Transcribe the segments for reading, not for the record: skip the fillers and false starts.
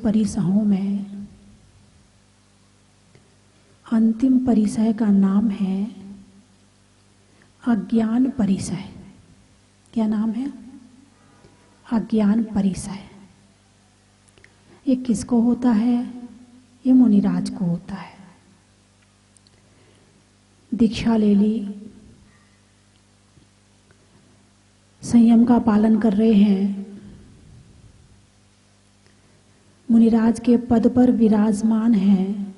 परिसहों में अंतिम परिसय का नाम है अज्ञान परिसय। क्या नाम है? अज्ञान परिसय। ये किसको होता है? ये मुनिराज को होता है। दीक्षा ले ली, संयम का पालन कर रहे हैं, मुनिराज के पद पर विराजमान हैं,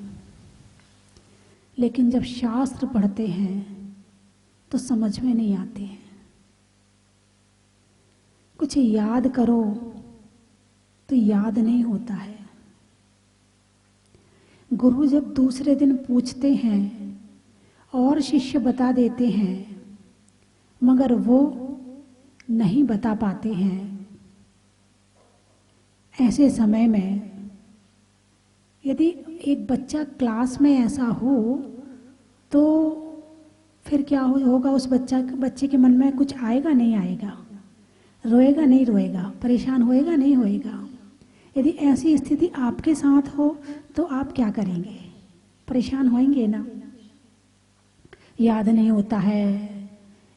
लेकिन जब शास्त्र पढ़ते हैं तो समझ में नहीं आते हैं। कुछ याद करो तो याद नहीं होता है। गुरु जब दूसरे दिन पूछते हैं और शिष्य बता देते हैं, मगर वो नहीं बता पाते हैं। ऐसे समय में यदि एक बच्चा क्लास में ऐसा हो तो फिर क्या होगा? उस बच्चे के मन में कुछ आएगा नहीं आएगा? रोएगा नहीं रोएगा? परेशान होएगा नहीं होएगा? यदि ऐसी स्थिति आपके साथ हो तो आप क्या करेंगे? परेशान होएंगे ना? याद नहीं होता है,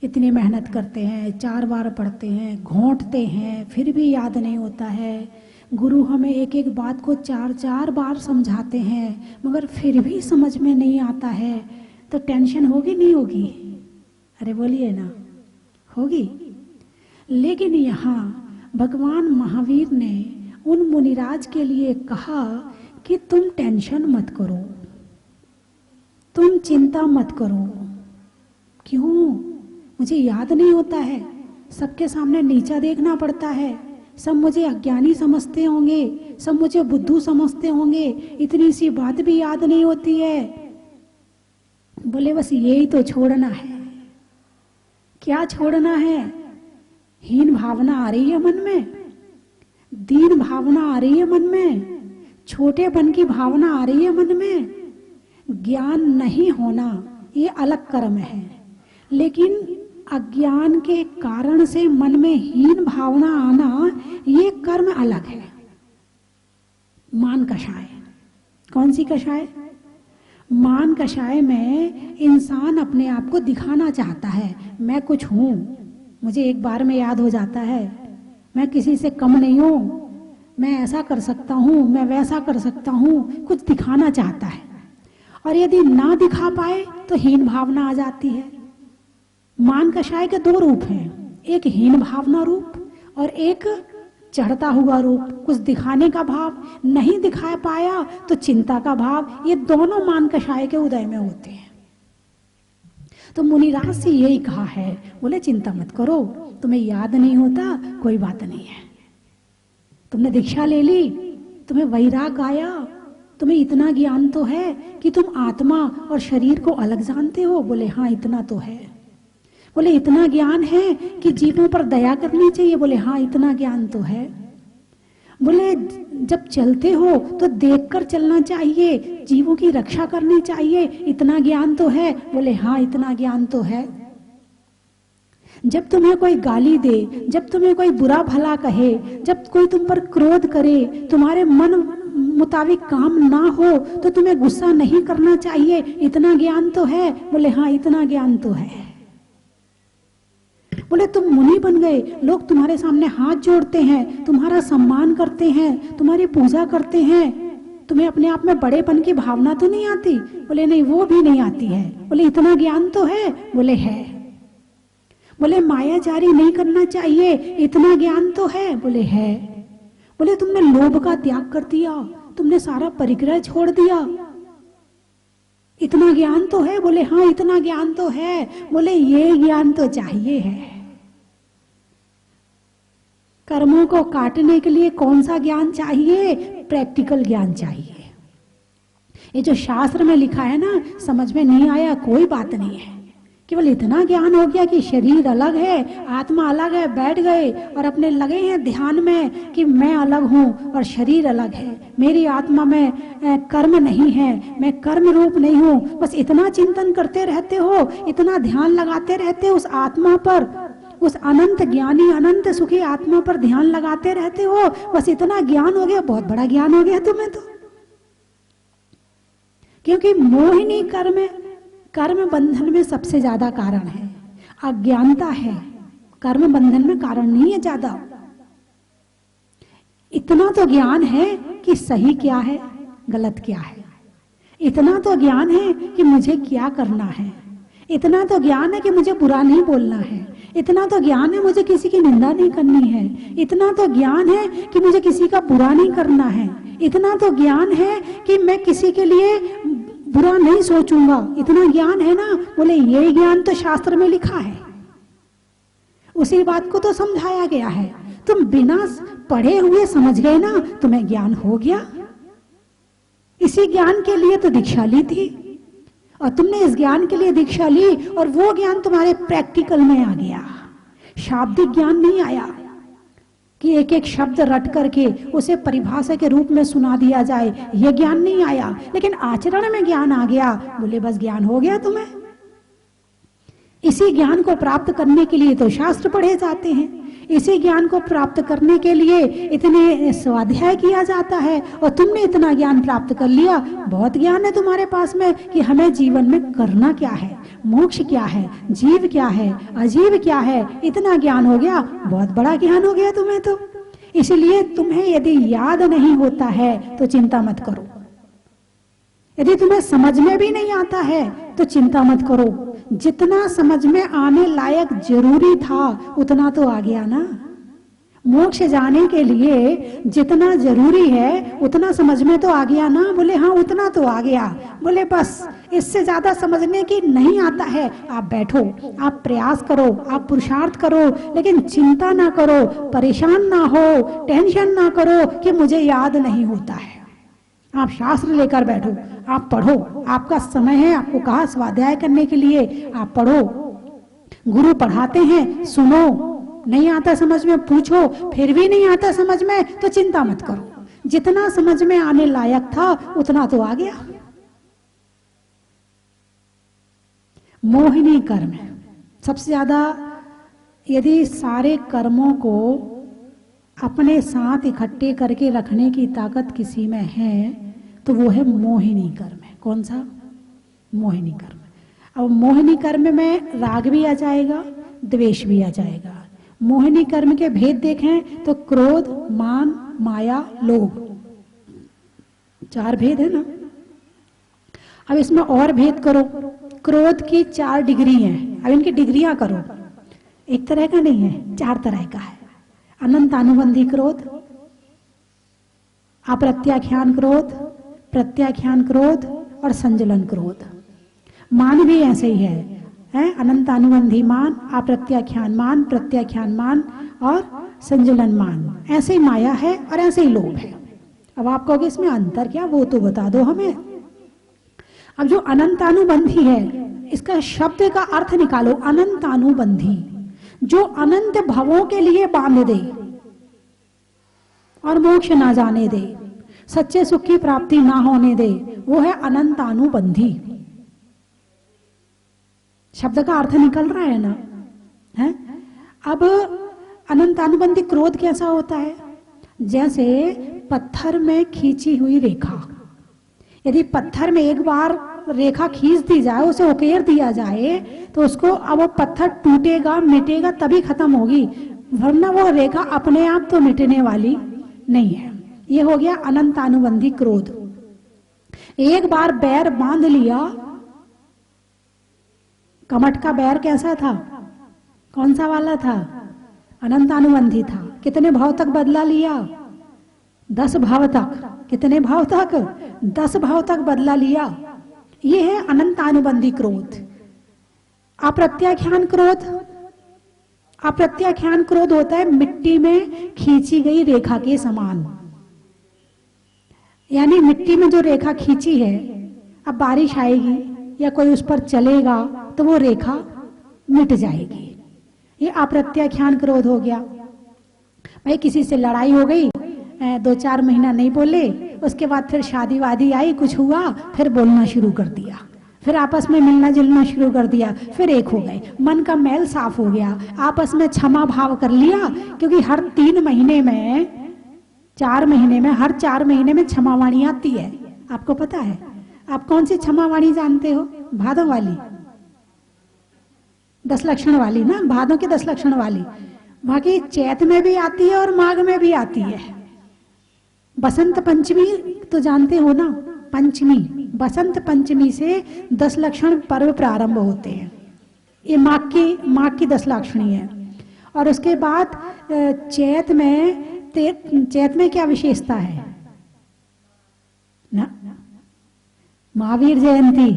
इतनी मेहनत करते हैं, 4 बार पढ़ते हैं, घोंटते हैं, फिर भी याद नहीं होता है। गुरु हमें एक एक बात को 4 बार समझाते हैं, मगर फिर भी समझ में नहीं आता है, तो टेंशन होगी नहीं होगी? अरे बोलिए ना, होगी। लेकिन यहाँ भगवान महावीर ने उन मुनिराज के लिए कहा कि तुम टेंशन मत करो, तुम चिंता मत करो। क्यों? मुझे याद नहीं होता है, सबके सामने नीचा देखना पड़ता है, सब मुझे अज्ञानी समझते होंगे, सब मुझे बुद्धू समझते होंगे, इतनी सी बात भी याद नहीं होती है। बोले बस यही तो छोड़ना है। क्या छोड़ना है? हीन भावना आ रही है मन में, दीन भावना आ रही है मन में, छोटेपन की भावना आ रही है मन में। ज्ञान नहीं होना ये अलग कर्म है, लेकिन अज्ञान के कारण से मन में हीन भावना आना ये कर्म अलग है। मान कषाय। कौन सी कषाय? मान कषाय में इंसान अपने आप को दिखाना चाहता है, मैं कुछ हूं, मुझे एक बार में याद हो जाता है, मैं किसी से कम नहीं हूं, मैं ऐसा कर सकता हूं, मैं वैसा कर सकता हूं, कुछ दिखाना चाहता है। और यदि ना दिखा पाए तो हीन भावना आ जाती है। मान कषाय के 2 रूप हैं, एक हीन भावना रूप और एक चढ़ता हुआ रूप। कुछ दिखाने का भाव, नहीं दिखा पाया तो चिंता का भाव, ये दोनों मान कषाय के उदय में होते हैं। तो मुनिराज से यही कहा है, बोले चिंता मत करो, तुम्हें याद नहीं होता, कोई बात नहीं है। तुमने दीक्षा ले ली, तुम्हें वैराग आया, तुम्हें इतना ज्ञान तो है कि तुम आत्मा और शरीर को अलग जानते हो। बोले हाँ इतना तो है। बोले इतना ज्ञान है कि जीवों पर दया करनी चाहिए। बोले हाँ इतना ज्ञान तो है। बोले जब चलते हो तो देखकर चलना चाहिए, जीवों की रक्षा करनी चाहिए, इतना ज्ञान तो है। बोले हाँ इतना ज्ञान तो है। जब तुम्हें कोई गाली दे, जब तुम्हें कोई बुरा भला कहे, जब कोई तुम पर क्रोध करे, तुम्हारे मन मुताबिक काम ना हो तो तुम्हें गुस्सा नहीं करना चाहिए, इतना ज्ञान तो है। बोले हाँ इतना ज्ञान तो है। बोले तुम मुनि बन गए, लोग तुम्हारे सामने हाथ जोड़ते हैं, तुम्हारा सम्मान करते हैं, तुम्हारी पूजा करते हैं, तुम्हें अपने आप में बड़ेपन की भावना तो नहीं आती? बोले नहीं वो भी नहीं आती है। बोले इतना ज्ञान तो है? बोले है। बोले मायाचारी नहीं करना चाहिए, इतना ज्ञान तो है? बोले है। बोले तुमने लोभ का त्याग कर दिया, तुमने सारा परिग्रह छोड़ दिया, इतना ज्ञान तो है? बोले हाँ इतना ज्ञान तो है। बोले ये ज्ञान तो चाहिए है। कर्मों को काटने के लिए कौन सा ज्ञान चाहिए? प्रैक्टिकल ज्ञान चाहिए। ये जो शास्त्र में लिखा है ना, समझ में नहीं आया कोई बात नहीं है, केवल इतना ज्ञान हो गया कि शरीर अलग है, आत्मा अलग है, बैठ गए और अपने लगे हैं ध्यान में कि मैं अलग हूँ और शरीर अलग है, मेरी आत्मा में कर्म नहीं है, मैं कर्म रूप नहीं हूँ। बस इतना चिंतन करते रहते हो, इतना ध्यान लगाते रहते हो उस आत्मा पर, उस अनंत ज्ञानी अनंत सुखी आत्मा पर ध्यान लगाते रहते हो, बस इतना ज्ञान हो गया, बहुत बड़ा ज्ञान हो गया तुम्हें तो। क्योंकि मोहिनी कर्म बंधन में सबसे ज्यादा कारण है, अज्ञानता है, कर्म बंधन में कारण नहीं है ज्यादा। इतना तो ज्ञान है कि सही क्या है गलत क्या है, इतना तो ज्ञान है कि मुझे क्या करना है, इतना तो ज्ञान है कि मुझे बुरा नहीं बोलना है, इतना तो ज्ञान है मुझे किसी की निंदा नहीं करनी है, इतना तो ज्ञान है कि मुझे किसी का बुरा नहीं करना है, इतना तो ज्ञान है कि मैं किसी के लिए बुरा नहीं सोचूंगा, इतना ज्ञान है ना। बोले ये ज्ञान तो शास्त्र में लिखा है, उसी बात को तो समझाया गया है। तुम बिना पढ़े हुए समझ गए ना, तुम्हें ज्ञान हो गया। इसी ज्ञान के लिए तो दीक्षा ली थी, और तुमने इस ज्ञान के लिए दीक्षा ली, और वो ज्ञान तुम्हारे प्रैक्टिकल में आ गया। शाब्दिक ज्ञान नहीं आया कि एक एक शब्द रट करके उसे परिभाषा के रूप में सुना दिया जाए, यह ज्ञान नहीं आया, लेकिन आचरण में ज्ञान आ गया। बोले बस ज्ञान हो गया तुम्हें। इसी ज्ञान को प्राप्त करने के लिए तो शास्त्र पढ़े जाते हैं, इसी ज्ञान को प्राप्त करने के लिए इतने स्वाध्याय किया जाता है, और तुमने इतना ज्ञान प्राप्त कर लिया, बहुत ज्ञान है तुम्हारे पास में कि हमें जीवन में करना क्या है, मोक्ष क्या है, जीव क्या है, अजीव क्या है, इतना ज्ञान हो गया, बहुत बड़ा ज्ञान हो गया तुम्हें तो। इसलिए तुम्हें यदि याद नहीं होता है तो चिंता मत करो, यदि तुम्हें समझ में भी नहीं आता है तो चिंता मत करो। जितना समझ में आने लायक जरूरी था उतना तो आ गया ना। मोक्ष जाने के लिए जितना जरूरी है उतना समझ में तो आ गया ना। बोले हाँ उतना तो आ गया। बोले बस इससे ज्यादा समझने की नहीं आता है, आप बैठो, आप प्रयास करो, आप पुरुषार्थ करो, लेकिन चिंता ना करो, परेशान ना हो, टेंशन ना करो कि मुझे याद नहीं होता है। आप शास्त्र लेकर बैठो, आप पढ़ो, आपका समय है, आपको कहा स्वाध्याय करने के लिए, आप पढ़ो, गुरु पढ़ाते हैं, सुनो, नहीं आता समझ में पूछो, फिर भी नहीं आता समझ में तो चिंता मत करो, जितना समझ में आने लायक था उतना तो आ गया। मोहिनी कर्म सबसे ज्यादा, यदि सारे कर्मों को अपने साथ इकट्ठे करके रखने की ताकत किसी में है तो वो है मोहिनी कर्म। है कौन सा? मोहिनी कर्म। अब मोहिनी कर्म में राग भी आ जाएगा, द्वेष भी आ जाएगा। मोहिनी कर्म के भेद देखें तो क्रोध, मान, माया, लोभ, 4 भेद है ना। अब इसमें और भेद करो। क्रोध की 4 डिग्री हैं, अब इनकी डिग्रियां करो। एक तरह का नहीं है, 4 तरह का है। अनंत अनुबंधी क्रोध, अप्रत्याख्यान क्रोध, प्रत्याख्यान क्रोध और संजलन क्रोध। मान भी ऐसे ही है, अनंत अनुबंधी मान, अप्रत्याख्यान मान, प्रत्याख्यान मान और संजलन मान। ऐसे ही माया है और ऐसे ही लोभ है। अब आप कहोगे इसमें अंतर क्या, वो तो बता दो हमें। अब जो अनंतानुबंधी है इसका शब्द का अर्थ निकालो। अनंतानुबंधी, जो अनंत भवों के लिए बांध दे और मोक्ष ना जाने दे, सच्चे सुख की प्राप्ति ना होने दे, वो है अनंतानुबंधी। शब्द का अर्थ निकल रहा है ना, है? अब अनंतानुबंधी क्रोध कैसा होता है? जैसे पत्थर में खींची हुई रेखा, यदि पत्थर में एक बार रेखा खींच दी जाए, उसे उकेर दिया जाए तो उसको, अब वो पत्थर टूटेगा, मिटेगा तभी खत्म होगी, वरना वो रेखा अपने आप तो मिटने वाली नहीं है। ये हो गया अनंतानुबंधी क्रोध। एक बार बैर बांध लिया, कमठ का बैर कैसा था, कौन सा वाला था? अनंतानुबंधी था। कितने भाव तक बदला लिया? 10 भाव तक। कितने भाव तक? 10 भाव तक बदला लिया। ये है अनंतानुबंधी क्रोध। अप्रत्याख्यान क्रोध, अप्रत्याख्यान क्रोध होता है मिट्टी में खींची गई रेखा के समान। यानी मिट्टी में जो रेखा खींची है, अब बारिश आएगी या कोई उस पर चलेगा तो वो रेखा मिट जाएगी। ये अप्रत्याख्यान क्रोध हो गया। भाई किसी से लड़ाई हो गई, 2-4 महीना नहीं बोले, उसके बाद फिर शादी वादी आई, कुछ हुआ, फिर बोलना शुरू कर दिया, फिर आपस में मिलना जुलना शुरू कर दिया, फिर एक हो गए, मन का मैल साफ हो गया, आपस में क्षमा भाव कर लिया। क्योंकि हर 3 महीने में, 4 महीने में, हर 4 महीने में क्षमावाणी आती है, आपको पता है? आप कौन सी क्षमावाणी जानते हो? भादों वाली, 10 लक्षण वाली ना, भादों की 10 लक्षण वाली। बाकी चैत में भी आती है और माघ में भी आती है। बसंत पंचमी तो जानते हो ना, पंचमी, बसंत पंचमी से 10 लक्षण पर्व प्रारंभ होते हैं। ये माघ की 10 लक्षणी है। और उसके बाद चैत में क्या विशेषता है ना? महावीर जयंती,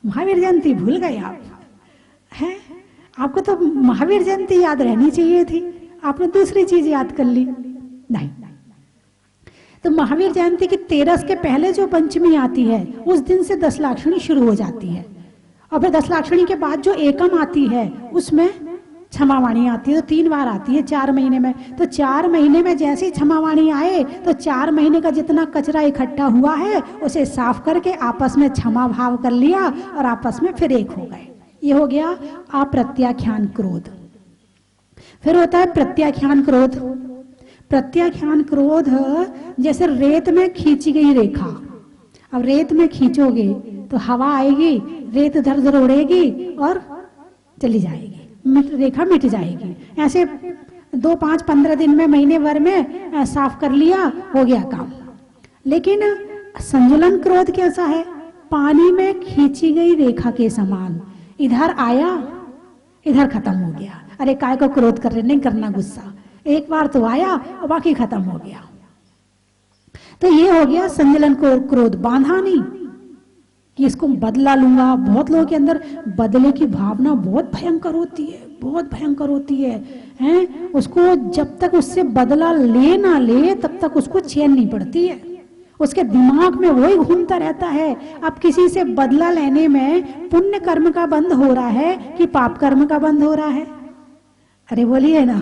महावीर जयंती भूल गए आप हैं? आपको तो महावीर जयंती याद रहनी चाहिए थी, आपने दूसरी चीज याद कर ली। नहीं, तो महावीर जयंती की 13 के पहले जो पंचमी आती है उस दिन से 10 लाक्षणी शुरू हो जाती है। और फिर 10 लाक्षणी के बाद जो एकम आती है उसमें क्षमावाणी आती है, तो 3 बार आती है 4 महीने में। तो 4 महीने में जैसे ही क्षमावाणी आए तो 4 महीने का जितना कचरा इकट्ठा हुआ है उसे साफ करके आपस में क्षमा भाव कर लिया और आपस में फिर एक हो गए। ये हो गया अप्रत्याख्यान क्रोध। फिर होता है प्रत्याख्यान क्रोध। प्रत्याख्यान क्रोध जैसे रेत में खींची गई रेखा। अब रेत में खींचोगे तो हवा आएगी, रेत इधर उधर उड़ेगी और चली जाएगी, रेखा मिट जाएगी। ऐसे 2, 5, 15 दिन में, महीने भर में साफ कर लिया, हो गया काम। लेकिन संजुलन क्रोध कैसा है? पानी में खींची गई रेखा के समान, इधर आया इधर खत्म हो गया। अरे काय को क्रोध कर रहे, नहीं करना गुस्सा, एक बार तो आया और बाकी खत्म हो गया। तो ये हो गया संजलन क्रोध। बांधा नहीं कि इसको बदला लूंगा। बहुत लोगों के अंदर बदले की भावना बहुत भयंकर होती है, बहुत भयंकर होती है, हैं? उसको जब तक उससे बदला ले ना ले तब तक उसको चैन नहीं पड़ती है, उसके दिमाग में वही घूमता रहता है। अब किसी से बदला लेने में पुण्य कर्म का बंध हो रहा है कि पाप कर्म का बंध हो रहा है? अरे बोलिए ना।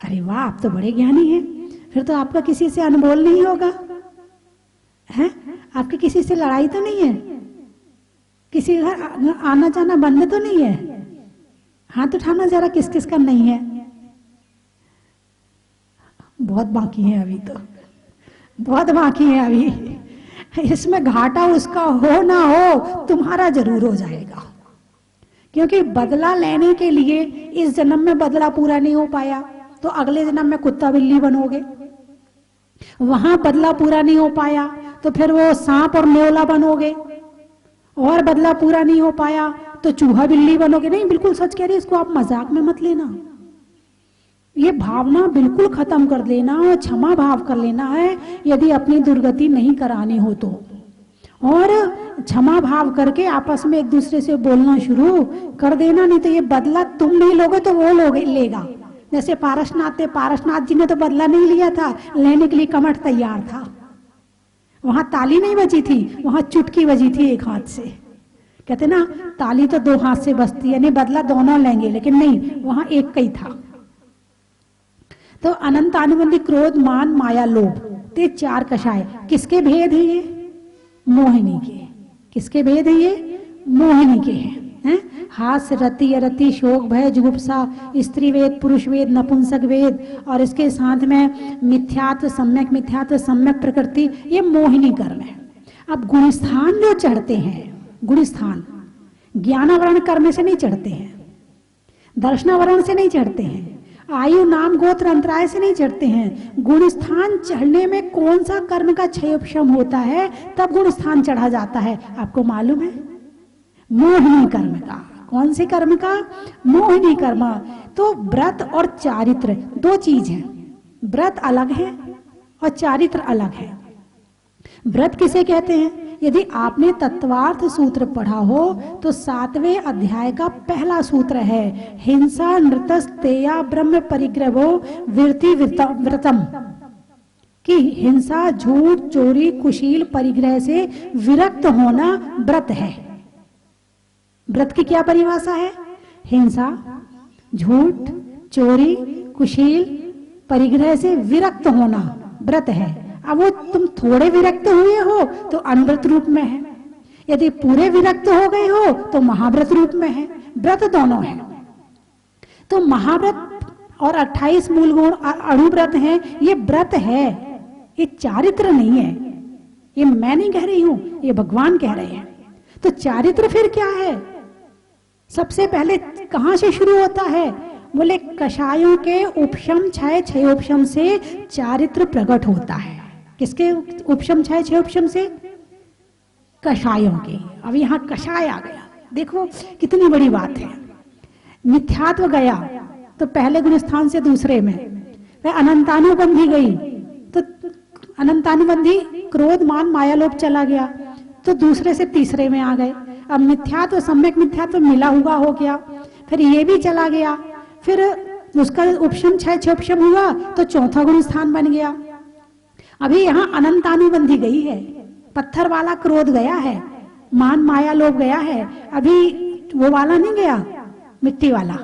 अरे वाह, आप तो बड़े ज्ञानी हैं। फिर तो आपका किसी से अनबोल नहीं होगा, हैं? आपकी किसी से लड़ाई तो नहीं है, किसी घर आना जाना बंद तो नहीं है? हाथ उठाना जरा, किस किस का नहीं है? बहुत बाकी है अभी, तो बहुत बाकी है अभी। इसमें घाटा उसका हो ना हो, तुम्हारा जरूर हो जाएगा। क्योंकि बदला लेने के लिए इस जन्म में बदला पूरा नहीं हो पाया तो अगले जन्म में कुत्ता बिल्ली बनोगे। वहां बदला पूरा नहीं हो पाया तो फिर वो सांप और नेवला बनोगे। और बदला पूरा नहीं हो पाया तो चूहा बिल्ली बनोगे। नहीं, बिल्कुल सच कह रही है, इसको आप मजाक में मत लेना। ये भावना बिल्कुल खत्म कर देना और क्षमा भाव कर लेना है यदि अपनी दुर्गति नहीं करानी हो तो। और क्षमा भाव करके आपस में एक दूसरे से बोलना शुरू कर देना। नहीं तो ये बदला तुम नहीं लोगे तो वो लोगे, लेगा। जैसे पारसनाथ जी ने तो बदला नहीं लिया था, लेने के लिए कमठ तैयार था। वहां ताली नहीं बजी थी, वहां चुटकी बजी थी एक हाथ से। कहते ना, ताली तो 2 हाथ से बजती है, नहीं बदला दोनों लेंगे, लेकिन नहीं, वहां एक का ही था। तो अनंत अनुबंधी क्रोध, मान, माया, लोभ, ते 4 कषाय किसके भेद है? ये मोहिनी के। किसके भेद है? ये मोहिनी के हैं। हास्य, रति, अरति, शोक, भय, जुगुप्सा, स्त्री वेद, पुरुष वेद, नपुंसक वेद, और इसके साथ में मिथ्यात्व, सम्यक मिथ्यात्व, सम्यक प्रकृति, ये मोहिनी कर्म है। अब गुणस्थान जो चढ़ते हैं, गुणस्थान ज्ञानावरण कर्म से नहीं चढ़ते हैं, दर्शनावरण से नहीं चढ़ते हैं, आयु नाम गोत्र अंतराय से नहीं चढ़ते हैं। गुणस्थान चढ़ने में कौन सा कर्म का क्षयोपशम होता है, तब गुणस्थान चढ़ा जाता है, आपको मालूम है? मोहिनी कर्म का। कौन से कर्म का? मोहिनी कर्म। तो व्रत और चारित्र 2 चीज है। व्रत अलग है और चारित्र अलग है। व्रत किसे कहते हैं? यदि आपने तत्वार्थ सूत्र पढ़ा हो तो 7वें अध्याय का पहला सूत्र है, हिंसा नृतस्तेया ब्रह्म परिग्रहो वृत्ति व्रतम, कि हिंसा, झूठ, चोरी, कुशील, परिग्रह से विरक्त होना व्रत है। व्रत की क्या परिभाषा है? हिंसा, झूठ, चोरी, कुशील, परिग्रह से विरक्त होना व्रत है। अब वो तुम थोड़े विरक्त हुए हो तो अनव्रत रूप में है। यदि पूरे विरक्त हो गए हो तो महाव्रत रूप में है, व्रत दोनों है। तो महाव्रत और 28 मूल गुण अणुव्रत है, ये व्रत है, ये चारित्र नहीं है। ये मैं नहीं कह रही हूं, ये भगवान कह रहे हैं। तो चारित्र फिर क्या है? सबसे पहले कहां से शुरू होता है? बोले कषायों के उपशम क्षय क्षयोपशम से चारित्र प्रकट होता है। किसके उपशम क्षय क्षयोपशम से? कषायों के। अब यहां कषाय आ गया, देखो कितनी बड़ी बात है। मिथ्यात्व गया तो पहले गुण स्थान से दूसरे में, वह अनंतानुबंधी गई तो अनंतानुबंधी क्रोध मान माया लोभ चला गया तो दूसरे से तीसरे में आ गए। अब मिथ्यात्व सम्यक मिथ्यात्व मिला हुआ हो गया, फिर ये भी चला गया, फिर उसका उपशम क्षय क्षयोपशम हुआ तो चौथा गुण स्थान बन गया। अभी यहाँ अनंतानुबंधी गई है, पत्थर वाला क्रोध गया है, मान माया लोभ गया है, अभी वो वाला नहीं गया, मिट्टी वाला।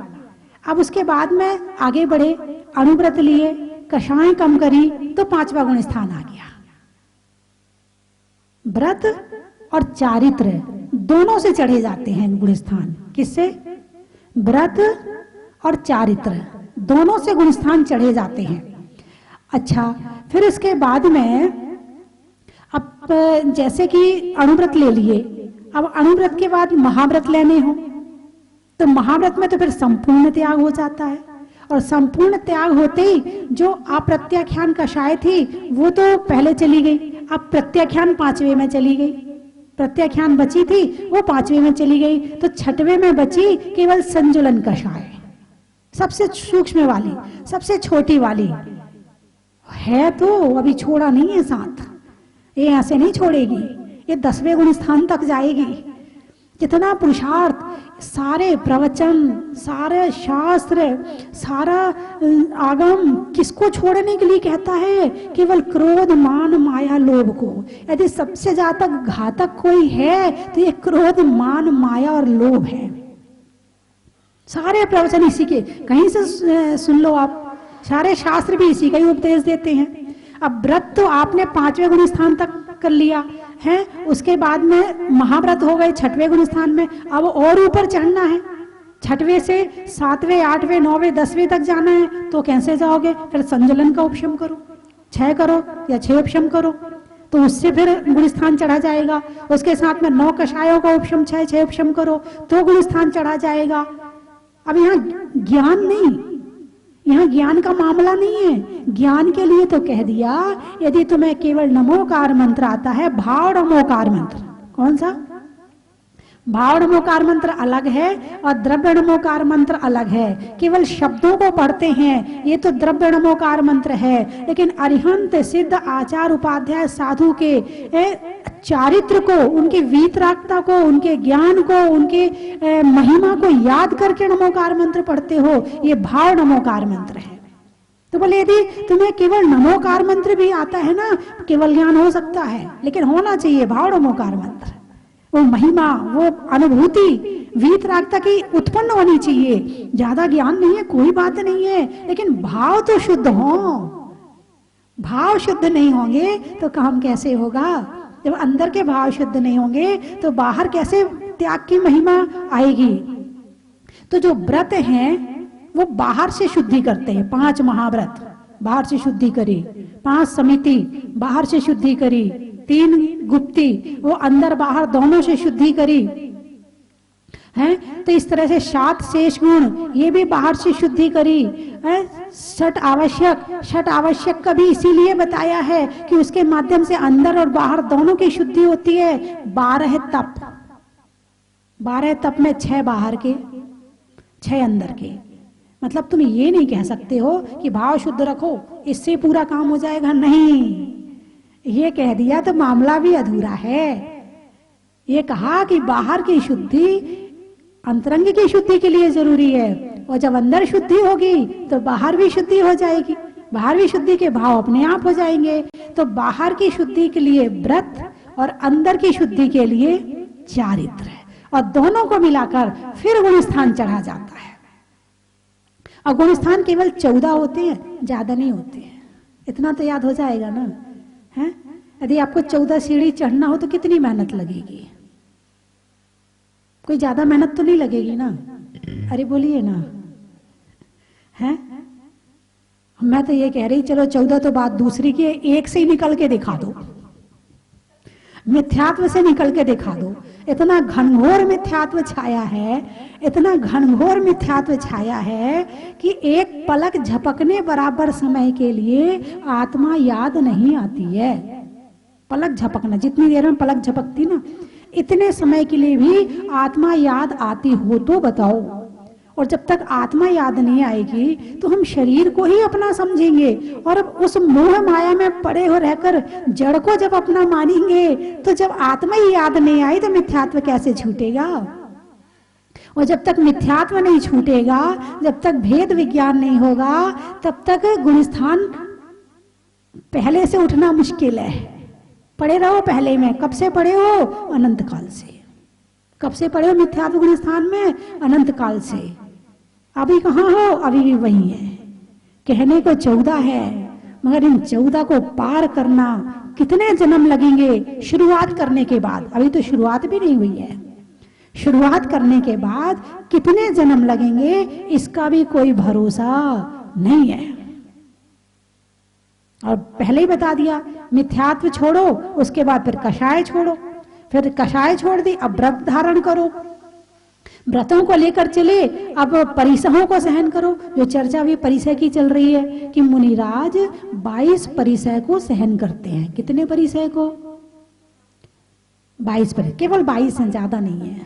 अब उसके बाद में आगे बढ़े, अणुव्रत लिए, कषाय कम करी तो पांचवा गुण स्थान आ गया। व्रत और चारित्र दोनों से चढ़े जाते हैं गुण स्थान। किससे? व्रत और चारित्र दोनों से गुण स्थान चढ़े जाते हैं। अच्छा, फिर इसके बाद में अब जैसे कि अणुव्रत ले लिए, अब अणुव्रत के बाद महाव्रत लेने हो तो महाव्रत में तो फिर संपूर्ण त्याग हो जाता है, और संपूर्ण त्याग होते ही जो अप्रत्याख्यान कषाय थी वो तो पहले चली गई, अब प्रत्याख्यान पांचवे में चली गई। प्रत्याख्यान बची थी वो पांचवे में चली गई, तो छठवें में बची केवल संजुलन कषाय, सबसे सूक्ष्म वाली, सबसे छोटी वाली है। तो अभी छोड़ा नहीं है साथ, ये ऐसे नहीं छोड़ेगी, ये 10वें गुण स्थान तक जाएगी। कितना पुरुषार्थ, सारे प्रवचन, सारे शास्त्र, सारा आगम किसको छोड़ने के लिए कहता है? केवल क्रोध मान माया लोभ को। यदि सबसे ज्यादा घातक कोई है तो ये क्रोध मान माया और लोभ है। सारे प्रवचन इसी के, कहीं से सुन लो आप, सारे शास्त्र भी इसी का ही उपदेश देते हैं। अब व्रत तो आपने 5वें गुण स्थान तक कर लिया है, उसके बाद में महाव्रत हो गए 6वें गुण स्थान में, अब और ऊपर चढ़ना है, 6वें से 7वें 8वें 9वें 10वें तक जाना है। तो कैसे जाओगे? फिर संजुलन का उपशम करो, 6 करो या 6 उपशम करो, तो उससे फिर गुण स्थान चढ़ा जाएगा। उसके साथ में 9 कषायों का उपशम 6 उपशम करो तो गुण स्थान चढ़ा जाएगा। अब यहाँ ज्ञान नहीं, यहाँ ज्ञान का मामला नहीं है। ज्ञान के लिए तो कह दिया, यदि तुम्हें केवल नमोकार मंत्र आता है, भाव नमोकार मंत्र, कौन सा? भाव नमोकार मंत्र अलग है और द्रव्य नमोकार मंत्र अलग है। केवल शब्दों को पढ़ते हैं, ये तो द्रव्य नमोकार मंत्र है। लेकिन अरिहंत सिद्ध आचार उपाध्याय साधु के चारित्र को, उनकी वीतरागता को, उनके ज्ञान को, उनके महिमा को याद करके नमोकार मंत्र पढ़ते हो, ये भाव नमोकार मंत्र है। तो बोले यदि तुम्हें केवल नमोकार मंत्र भी आता है ना, केवल ज्ञान हो सकता है, लेकिन होना चाहिए भाव नमोकार मंत्र। वो महिमा, वो अनुभूति वीतरागता की उत्पन्न होनी चाहिए। ज्यादा ज्ञान नहीं है, कोई बात नहीं है, लेकिन भाव तो शुद्ध हो। भाव शुद्ध नहीं होंगे तो काम कैसे होगा? जब अंदर के भाव शुद्ध नहीं होंगे तो बाहर कैसे त्याग की महिमा आएगी? तो जो व्रत हैं वो बाहर से शुद्धि करते हैं। 5 महाव्रत बाहर से शुद्धि करी, 5 समिति बाहर से शुद्धि करी, 3 गुप्ती वो अंदर बाहर दोनों से शुद्धि करी है। तो इस तरह से 7 शेष गुण ये भी बाहर से शुद्धि करी है। 6 आवश्यक का भी इसीलिए बताया है कि उसके माध्यम से अंदर और बाहर दोनों की शुद्धि होती है। 12 तप, 12 तप में 6 बाहर के 6 अंदर के। मतलब तुम ये नहीं कह सकते हो कि भाव शुद्ध रखो इससे पूरा काम हो जाएगा, नहीं, ये कह दिया तो मामला भी अधूरा है। ये कहा कि बाहर की शुद्धि अंतरंग की शुद्धि के लिए जरूरी है, और जब अंदर शुद्धि होगी तो बाहर भी शुद्धि हो जाएगी, बाहर भी शुद्धि के भाव अपने आप हो जाएंगे। तो बाहर की शुद्धि के लिए व्रत और अंदर की शुद्धि के लिए चारित्र, और दोनों को मिलाकर फिर गुण स्थान चढ़ा जाता है। और गुण स्थान केवल 14 होते हैं, ज्यादा नहीं होते हैं। इतना तो याद हो जाएगा ना है। यदि आपको 14 सीढ़ी चढ़ना हो तो कितनी मेहनत लगेगी कोई ज्यादा मेहनत तो नहीं लगेगी ना? अरे बोलिए ना, हैं? मैं तो ये कह रही, चलो 14 तो बात दूसरी की, एक से ही निकल के दिखा दो, मिथ्यात्व से निकल के दिखा दो। इतना घनघोर मिथ्यात्व छाया है, इतना घनघोर मिथ्यात्व छाया है कि एक पलक झपकने बराबर समय के लिए आत्मा याद नहीं आती है। पलक झपकना, जितनी देर में पलक झपकती ना, इतने समय के लिए भी आत्मा याद आती हो तो बताओ। और जब तक आत्मा याद नहीं आएगी तो हम शरीर को ही अपना समझेंगे, और अब उस मोह माया में पड़े हो रहकर जड़ को जब अपना मानेंगे, तो जब आत्मा ही याद नहीं आई तो मिथ्यात्व कैसे छूटेगा? और जब तक मिथ्यात्व नहीं छूटेगा, जब तक भेद विज्ञान नहीं होगा, तब तक गुणस्थान पहले से उठना मुश्किल है। पड़े रहो पहले में। कब से पड़े हो? अनंत काल से। कब से पड़े हो मिथ्यात्व गुणस्थान में? अनंत काल से। अभी कहाँ हो? अभी भी वही है। कहने को 14 है, मगर इन 14 को पार करना कितने जन्म लगेंगे शुरुआत करने के बाद? अभी तो शुरुआत भी नहीं हुई है। शुरुआत करने के बाद कितने जन्म लगेंगे इसका भी कोई भरोसा नहीं है। और पहले ही बता दिया, मिथ्यात्व छोड़ो, उसके बाद फिर कषाय छोड़ो, फिर कषाय छोड़ दी, अब व्रत धारण करो, व्रतों को लेकर चले, अब परिसहों को सहन करो। जो चर्चा भी परिसह की चल रही है कि मुनिराज 22 परिसह को सहन करते हैं। कितने परिसह को? 22 परिसह, केवल 22 हैं, ज्यादा नहीं है।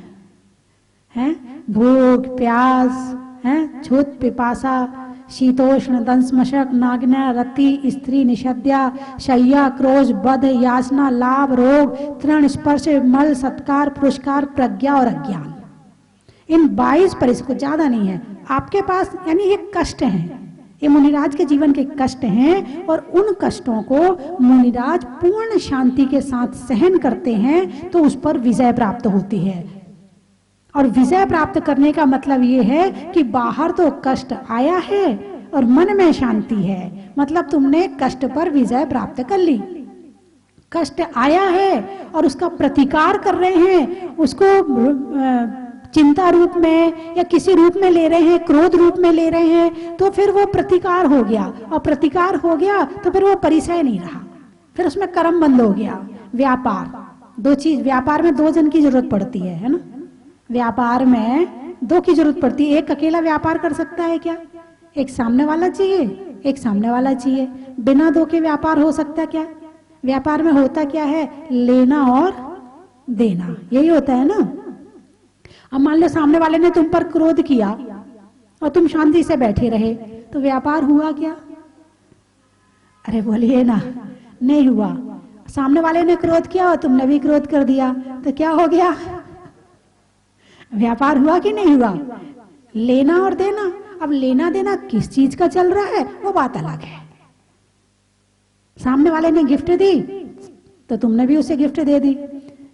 हैं? भूख, प्यास, हैं? छूत, पिपासा, शीतोष्ण, दंश, मशक, नागना, रति, स्त्री, निषद्या, शय्या, क्रोध, बध, याचना, लाभ, रोग, तृण, स्पर्श, मल, सत्कार, पुरस्कार, प्रज्ञा और अज्ञान। इन 22 परिसर को, ज्यादा नहीं है आपके पास। यानी ये कष्ट हैं, ये मुनिराज के जीवन के कष्ट हैं, और उन कष्टों को मुनिराज पूर्ण शांति के साथ सहन करते हैं तो उस पर विजय प्राप्त होती है। और विजय प्राप्त करने का मतलब ये है कि बाहर तो कष्ट आया है और मन में शांति है, मतलब तुमने कष्ट पर विजय प्राप्त कर ली। कष्ट आया है और उसका प्रतिकार कर रहे हैं, उसको चिंता रूप में या किसी रूप में ले रहे हैं, क्रोध रूप में ले रहे हैं, तो फिर वो प्रतिकार हो गया। और प्रतिकार हो गया तो फिर वो परिचय नहीं रहा, फिर उसमें कर्म बंद हो गया। व्यापार, दो चीज, व्यापार में 2 जन की जरूरत पड़ती है ना? व्यापार में 2 की जरूरत पड़ती है। एक अकेला व्यापार कर सकता है क्या? एक सामने वाला चाहिए, एक सामने वाला चाहिए। बिना 2 के व्यापार हो सकता क्या? व्यापार में होता क्या है? लेना और देना, यही होता है ना। अब मान लो सामने वाले ने तुम पर क्रोध किया और तुम शांति से बैठे रहे, तो व्यापार हुआ क्या? अरे बोलिए ना, नहीं हुआ। सामने वाले ने क्रोध किया और तुमने भी क्रोध कर दिया, तो क्या हो गया? व्यापार हुआ कि नहीं हुआ? लेना और देना। अब लेना देना किस चीज का चल रहा है वो बात अलग है। सामने वाले ने गिफ्ट दी तो तुमने भी उसे गिफ्ट दे दी,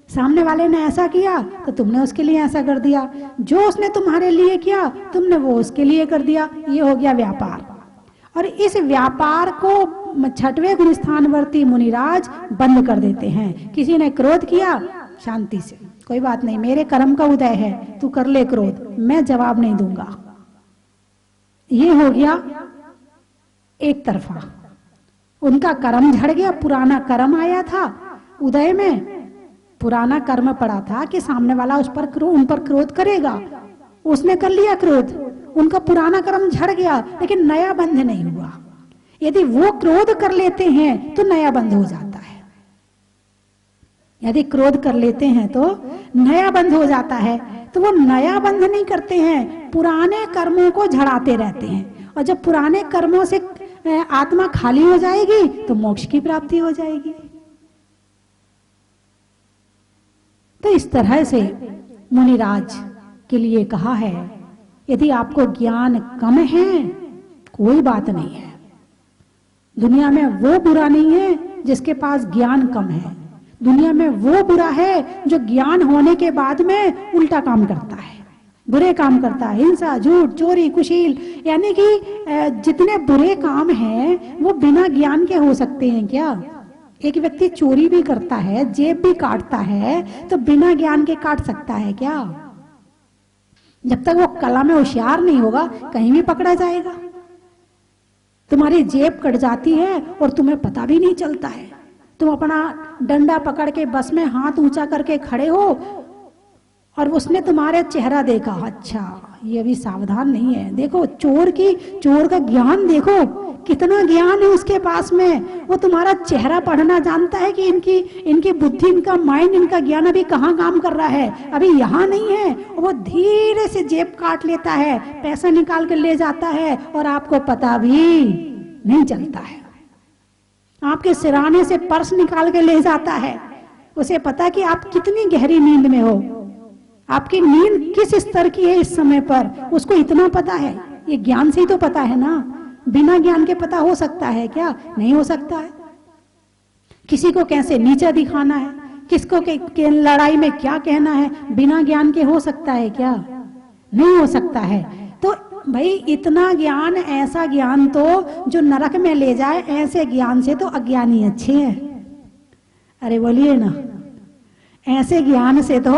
सामने वाले ने ऐसा किया तो तुमने उसके लिए ऐसा कर दिया, जो उसने तुम्हारे लिए किया तुमने वो उसके लिए कर दिया। ये हो गया व्यापार। और इस व्यापार को 6वें गुणस्थानवर्ती मुनिराज बंद कर देते हैं। किसी ने क्रोध किया, शांति से, कोई बात नहीं, मेरे कर्म का उदय है, तू कर ले क्रोध, मैं जवाब नहीं दूंगा। ये हो गया एक तरफा। उनका कर्म झड़ गया, पुराना कर्म आया था उदय में, पुराना कर्म पड़ा था कि सामने वाला उन पर क्रोध करेगा, उसने कर लिया क्रोध, उनका पुराना कर्म झड़ गया, लेकिन नया बंध नहीं हुआ। यदि वो क्रोध कर लेते हैं तो नया बंध हो जाता है। यदि क्रोध कर लेते हैं तो नया बंध हो जाता है। तो वो नया बंध नहीं करते हैं, पुराने कर्मों को झड़ाते रहते हैं। और जब पुराने कर्मों से आत्मा खाली हो जाएगी तो मोक्ष की प्राप्ति हो जाएगी। तो इस तरह से मुनिराज के लिए कहा है, यदि आपको ज्ञान कम है कोई बात नहीं है, दुनिया में वो बुरा नहीं है जिसके पास ज्ञान कम है। दुनिया में वो बुरा है जो ज्ञान होने के बाद में उल्टा काम करता है, बुरे काम करता है, हिंसा, झूठ, चोरी, कुशील, यानी कि जितने बुरे काम हैं वो बिना ज्ञान के हो सकते हैं क्या? एक व्यक्ति चोरी भी करता है, जेब भी काटता है, तो बिना ज्ञान के काट सकता है क्या? जब तक वो कला में होशियार नहीं होगा कहीं भी पकड़ा जाएगा। तुम्हारी जेब कट जाती है और तुम्हें पता भी नहीं चलता है। तुम अपना डंडा पकड़ के बस में हाथ ऊंचा करके खड़े हो और उसने तुम्हारे चेहरा देखा, अच्छा ये अभी सावधान नहीं है। देखो चोर का ज्ञान देखो, कितना ज्ञान है उसके पास में। वो तुम्हारा चेहरा पढ़ना जानता है कि इनकी बुद्धि, इनका माइंड, इनका ज्ञान अभी कहाँ काम कर रहा है, अभी यहाँ नहीं है। वो धीरे से जेब काट लेता है, पैसा निकाल कर ले जाता है और आपको पता भी नहीं चलता है। आपके सिराने से पर्स निकाल के ले जाता है। उसे पता कि आप कितनी गहरी नींद में हो, आपकी नींद किस स्तर की है इस समय पर, उसको इतना पता है। ये ज्ञान से ही तो पता है ना, बिना ज्ञान के पता हो सकता है क्या? नहीं हो सकता है। किसी को कैसे नीचा दिखाना है, किसको के लड़ाई में क्या कहना है, बिना ज्ञान के हो सकता है क्या? नहीं हो सकता है। तो भाई इतना ज्ञान, ऐसा ज्ञान तो जो नरक में ले जाए, ऐसे ज्ञान से तो अज्ञानी अच्छे हैं। अरे बोलिए ना, ऐसे ज्ञान से तो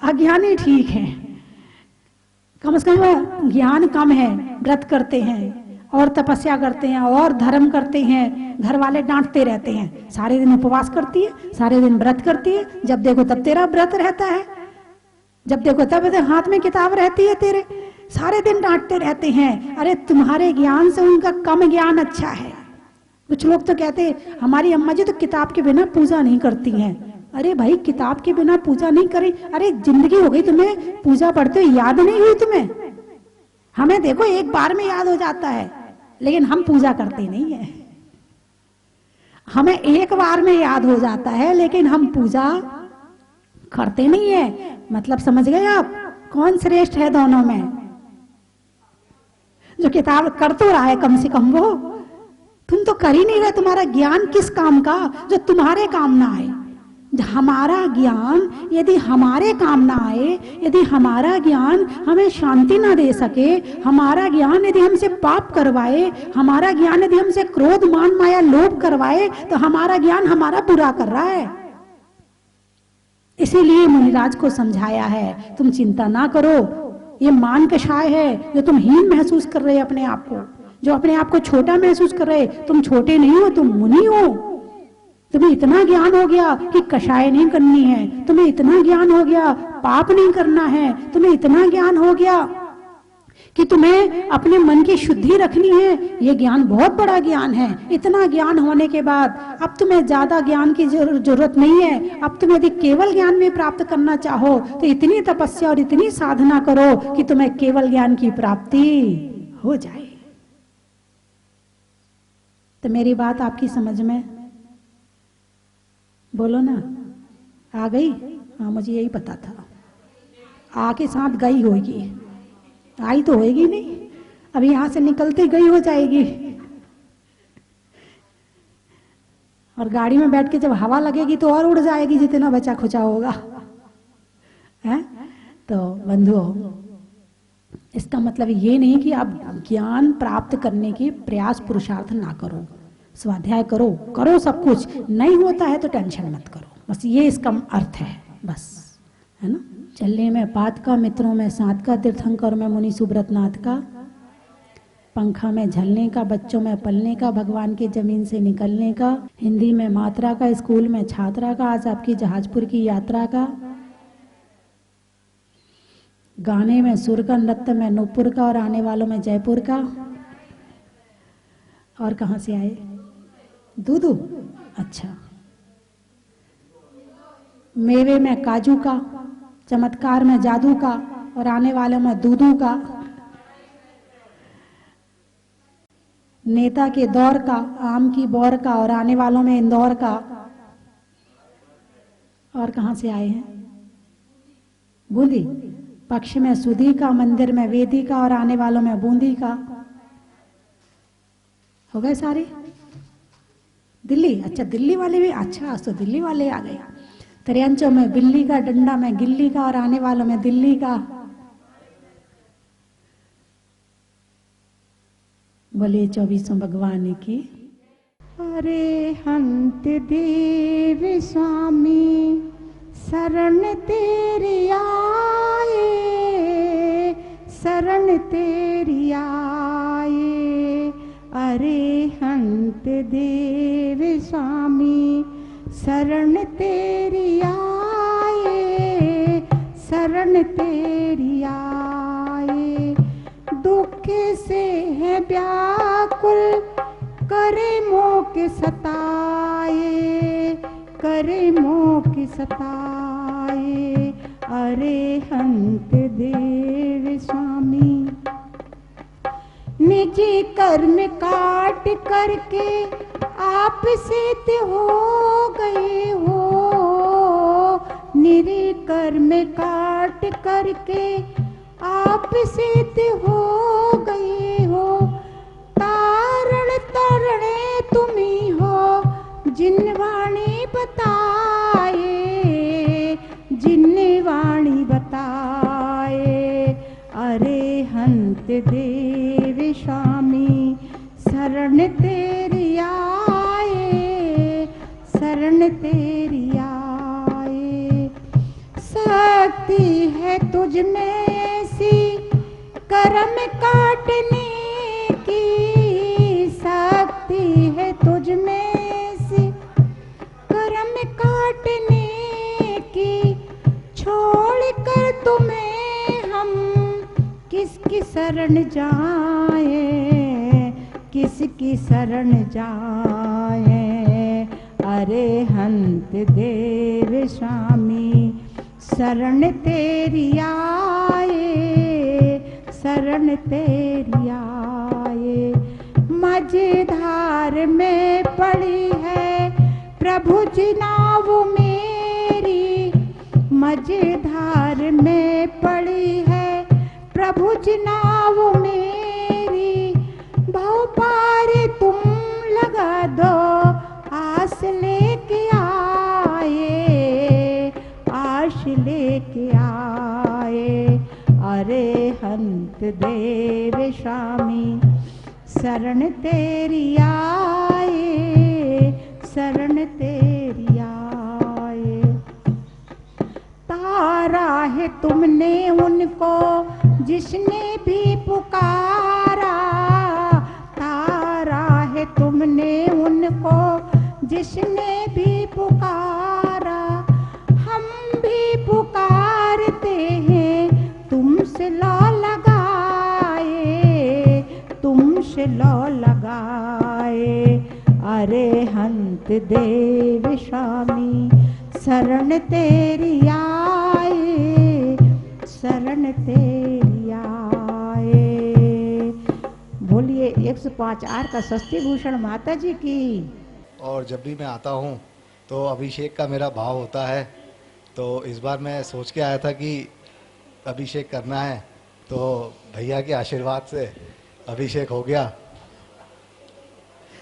अज्ञानी ठीक है। कम से कम ज्ञान कम है, व्रत करते हैं और तपस्या करते हैं और धर्म करते हैं। घर वाले डांटते रहते हैं, सारे दिन उपवास करती है, सारे दिन व्रत करती है, जब देखो तब तेरा व्रत रहता है, जब देखो तब हाथ में किताब रहती है तेरे, सारे दिन डांटते रहते हैं। अरे तुम्हारे ज्ञान से उनका कम ज्ञान अच्छा है। कुछ लोग तो कहते हमारी अम्मा जी तो किताब के बिना पूजा नहीं करती हैं। अरे भाई किताब के बिना पूजा नहीं करी, अरे जिंदगी हो गई तुम्हें पूजा पढ़ते याद नहीं हुई तुम्हें? हमें देखो एक बार में याद हो जाता है, लेकिन हम पूजा करते नहीं है। हमें एक बार में याद हो जाता है, लेकिन हम पूजा करते नहीं है। मतलब समझ गए आप कौन श्रेष्ठ है दोनों में? जो किताब कर तो रहा है कम से कम वो, तुम तो कर ही नहीं रहे। तुम्हारा ज्ञान किस काम का जो तुम्हारे काम ना आए? हमारा ज्ञान यदि हमारे काम ना आए, यदि हमारा ज्ञान हमें शांति ना दे सके, हमारा ज्ञान यदि हमसे पाप करवाए, हमारा ज्ञान यदि हमसे क्रोध मान माया लोभ करवाए, तो हमारा ज्ञान हमारा बुरा कर रहा है। इसीलिए मुनिराज को समझाया है, तुम चिंता ना करो, ये मान कषाय है जो तुम हीन महसूस कर रहे अपने आप को, जो अपने आप को छोटा महसूस कर रहे। तुम छोटे नहीं हो, तुम मुनि हो। तुम्हें इतना ज्ञान हो गया कि कषाय नहीं करनी है, तुम्हें इतना ज्ञान हो गया पाप नहीं करना है, तुम्हें इतना ज्ञान हो गया कि तुम्हें अपने मन की शुद्धि रखनी है। ये ज्ञान बहुत बड़ा ज्ञान है। इतना ज्ञान होने के बाद अब तुम्हें ज्यादा ज्ञान की जरूरत नहीं है। अब तुम यदि केवल ज्ञान में प्राप्त करना चाहो तो इतनी तपस्या और इतनी साधना करो कि तुम्हें केवल ज्ञान की प्राप्ति हो जाए। तो मेरी बात आपकी समझ में? बोलो ना, आ गई? हाँ मुझे यही पता था, आके साथ गई होगी, आई तो होएगी नहीं, अभी यहां से निकलते गई हो जाएगी। और गाड़ी में बैठ के जब हवा लगेगी तो और उड़ जाएगी जितना बचा खुचा होगा है? तो बंधुओं, इसका मतलब ये नहीं कि आप ज्ञान प्राप्त करने की प्रयास पुरुषार्थ ना करो, स्वाध्याय करो, करो सब कुछ, नहीं होता है तो टेंशन मत करो, बस ये इसका अर्थ है, बस, है ना। चलने में पात का, मित्रों में साथ का, तीर्थंकर में मुनि सुब्रतनाथ का, पंखा में झलने का, बच्चों में पलने का, भगवान की जमीन से निकलने का, हिंदी में मात्रा का, स्कूल में छात्रा का, आज आपकी जहाजपुर की यात्रा का, गाने में सुर का, नृत्य में नूपुर का और आने वालों में जयपुर का। और कहाँ से आए? दूधू, अच्छा। मेवे में काजू का, चमत्कार में जादू का और आने वाले में दूधू का, नेता के दौर का, आम की बौर का और आने वालों में इंदौर का। और कहाँ से आए हैं? बूंदी, पक्ष में सुधी का, मंदिर में वेदी का और आने वालों में बूंदी का। हो गए सारे? दिल्ली, अच्छा दिल्ली वाले भी, अच्छा तो दिल्ली वाले आ गए। त्रियंचों में बिल्ली का, डंडा में गिल्ली का और आने वालों में दिल्ली का। बोले 24 भगवान की। अरे हंत देव स्वामी शरण तेरे आए, शरण तेरी आए, अरिहंत देव स्वामी शरण तेरी आए, शरण तेरी आए। दुख से है व्याकुल करे मोह के सताए, करे मोह के सताए, अरिहंत देव स्वामी। निजी कर्म काट करके आप सिद्ध हो गए हो, निरी कर्म काट करके आप सिद्ध हो गए हो। तारण तरणे तुम्ही हो, जिन वाणी बताए, जिन वाणी बताए, अरिहंत देव स्वामी शरण तेरी आए, शरण तेरी आए। शक्ति है तुझ में ऐसी कर्म काटने की, शक्ति है तुझ में ऐसी कर्म काटने की। छोड़ कर तुम्हें हम किसकी शरण जाए, किसकी शरण जाए, अरिहंत देव स्वामी शरण तेरी आए, शरण तेरी आए। मझधार में पड़ी है प्रभु जी नाव मेरी, मझधार में पड़ी है प्रभु जी नाव मेरी। भव पार तुम लगा दो, आस लेके आए, आस लेके आए, अरिहंत देव स्वामी शरण तेरी आए, शरण तेरी आए। तारा है तुमने उनको जिसने भी पुकारा, तारा है तुमने उनको जिसने भी पुकारा। हम भी पुकारते हैं तुमसे लौ लगाए, तुमसे लौ लगाए, अरिहंत देव स्वामी शरण तेरी आए, शरण तेरी आए। बोलिए 105 आर का स्वस्ति भूषण माता जी की। और जब भी मैं आता हूँ तो अभिषेक का मेरा भाव होता है, तो इस बार मैं सोच के आया था कि अभिषेक करना है, तो भैया के आशीर्वाद से अभिषेक हो गया।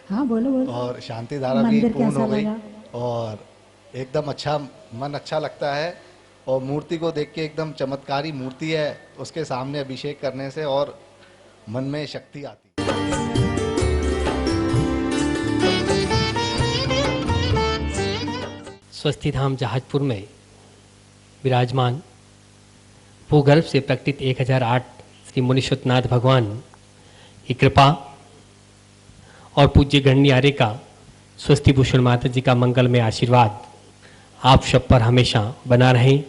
हाँ बोलो बोलो। और शांति धारा भी पूर्ण हो गई और एकदम अच्छा मन अच्छा लगता है। और मूर्ति को देख के एकदम चमत्कारी मूर्ति है, उसके सामने अभिषेक करने से और मन में शक्ति आती है। स्वस्ति धाम जहाजपुर में विराजमान भूगर्भ से प्रकटित 1008 श्री मुनीश्वरनाथ भगवान की कृपा और पूज्य गणनी आर्य का स्वस्ति भूषण माता जी का मंगल में आशीर्वाद आप सब पर हमेशा बना रहें।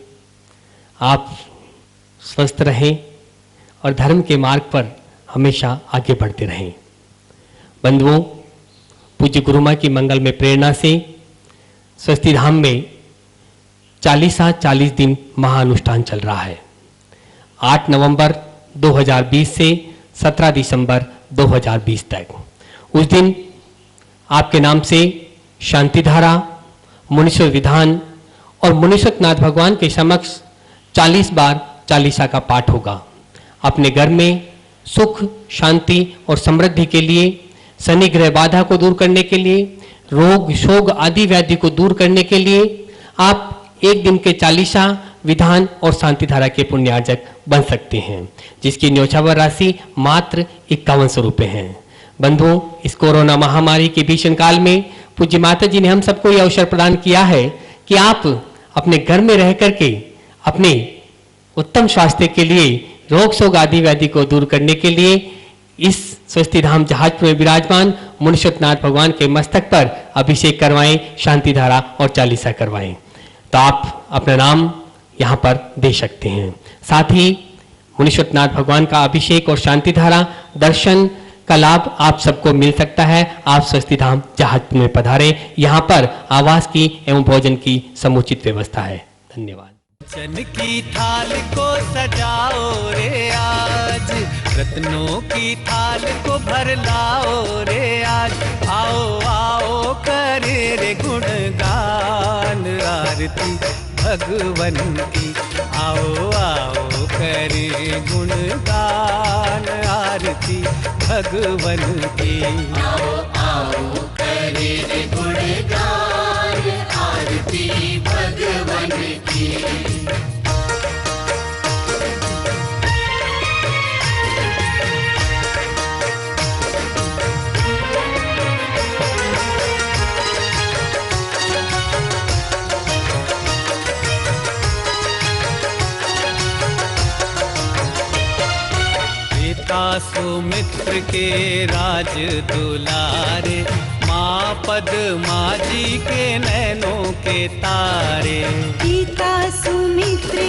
आप स्वस्थ रहें और धर्म के मार्ग पर हमेशा आगे बढ़ते रहें। बंधुओं, पूज्य गुरु माँ की मंगल में प्रेरणा से स्वस्ति धाम में 40 दिन महाअनुष्ठान चल रहा है। 8 नवंबर 2020 से 17 दिसंबर 2020 तक। उस दिन आपके नाम से शांति धारा, मुनीश्वर विधान और मुनीश्वरनाथ भगवान के समक्ष 40 बार चालीसा का पाठ होगा। अपने घर में सुख, शांति और समृद्धि के लिए, शनि ग्रह बाधा को दूर करने के लिए, रोग शोग आदि व्याधि को दूर करने के लिए आप एक दिन के चालीसा, विधान और शांति धारा के पुण्यार्जक बन सकते हैं, जिसकी न्योछावर राशि मात्र 5100 रुपये है। बंधुओं, इस कोरोना महामारी के भीषण काल में पूज्य माता जी ने हम सबको यह अवसर प्रदान किया है कि आप अपने घर में रह करके अपने उत्तम स्वास्थ्य के लिए रोग शोक आदि व्याधि को दूर करने के लिए इस स्वस्ति धाम जहाजपुर में विराजमान मुनीश्वरनाथ भगवान के मस्तक पर अभिषेक करवाएं, शांति धारा और चालीसा करवाएं। तो आप अपना नाम यहाँ पर दे सकते हैं। साथ ही मुनीश्वरनाथ भगवान का अभिषेक और शांति धारा दर्शन का लाभ आप सबको मिल सकता है। आप स्वस्ति धाम जहाजपुर में पधारे, यहाँ पर आवास की एवं भोजन की समुचित व्यवस्था है। धन्यवाद। चन की थाल को सजाओ रे आज, रत्नों की थाल को भर लाओ रे आज। आओ आओ करे रे गुणगान आरती भगवन की। आओ आओ करे गुणगान आरती भगवन की। आओ आओ करे रे गुणगान आरती भगवन की। सुमित्र के राज दुलारे, माँ पद्मा जी के नैनों के तारे। पिता सुमित्र